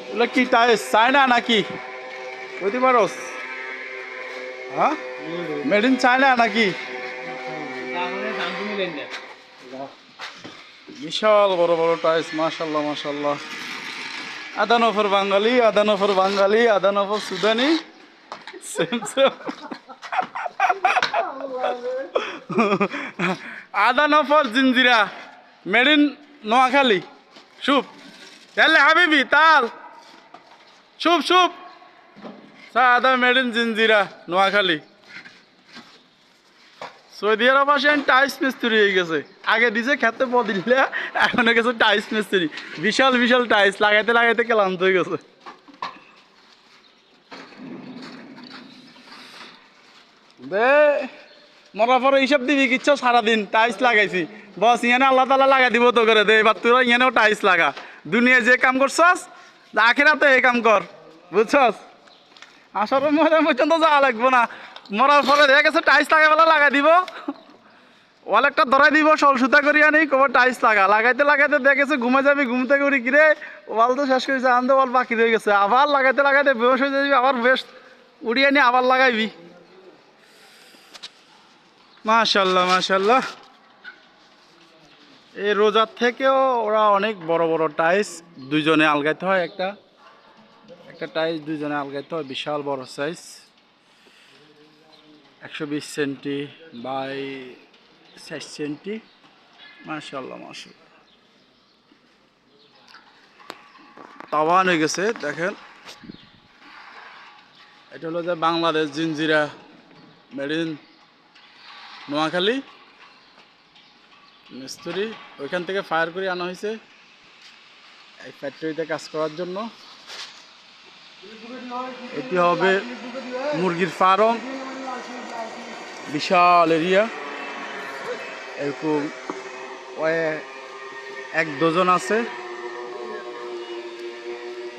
এগুলো কি টাইস চায়না নাকি বুঝতে পারোস? হ্যাঁ, মেড ইন চায়না নাকি? বিশাল বড় বড় টাইস, মাশাল্লাহ মাশাল্লাহ। আধা নফর বাঙালি, আধা নফর বাঙালি, আধা নফর সুদানি। Same same. আধা নফর জিঞ্জিরা, মেড ইন নোয়াখালী। শুভ তাহলে হাবিবি তাল শুভ শুভ আধা মেড ইন জিঞ্জিরা নোয়াখালী। সৌদি আরব আসেন টাইস মিস্ত্রি হয়ে গেছে। আগে দিছে খেতে বদিলে, এখন হয়ে গেছে টাইস মিস্ত্রি। বিশাল বিশাল টাইস লাগাইতে লাগাইতে ক্লান্ত হয়ে গেছে। দে মরার পরে হিসাব দিবি কিচ্ছু সারাদিন টাইস লাগাইছি বস ইয়ানে আল্লাহ তালা লাগাই দিব তো করে দে। এবার তোরা ইয়ানেও টাইস লাগা। দুনিয়া যে কাম করছস আখেরাতে এই কাম কর, বুঝছস? আসলে মরা পর্যন্ত যাওয়া লাগবো না। মরার পরে দেখা গেছে টাইস লাগাইবেলা লাগাই দিব, ওয়াল একটা ধরাই দিব সল সুতা করি আনি কব টাইস লাগা। লাগাইতে লাগাইতে দেখেছে ঘুমে যাবি, ঘুমতে করি কিরে ওয়াল তো শেষ করেছে, আনতে ওয়াল বাকি রয়ে গেছে। আবার লাগাইতে লাগাইতে বেশ হয়ে যাবি, আবার বেশ উড়িয়ে নিয়ে আবার লাগাইবি। মাশাল্লাহ মাশাল্লাহ। এই রোজার থেকেও ওরা অনেক বড় বড় টাইস দুইজনে আলগাইতে হয়। একটা একটা টাইস দুইজনে আলগাইতে হয়, বিশাল বড় সাইজ। 120 centi by 60 centi. মাশাল্লাহ মাশাল্লাহ, তাওয়ান হয়ে গেছে দেখেন। এটা হলো যে বাংলাদেশ জিঞ্জিরা, মেড ইন নোয়াখালী। মিস্ত্রি ওইখান থেকে ফায়ার করে আনা হয়েছে এই ফ্যাক্টরিতে কাজ করার জন্য। এটি হবে মুরগির ফার্ম, বিশাল এরিয়া। এরকম এক ডজন আছে।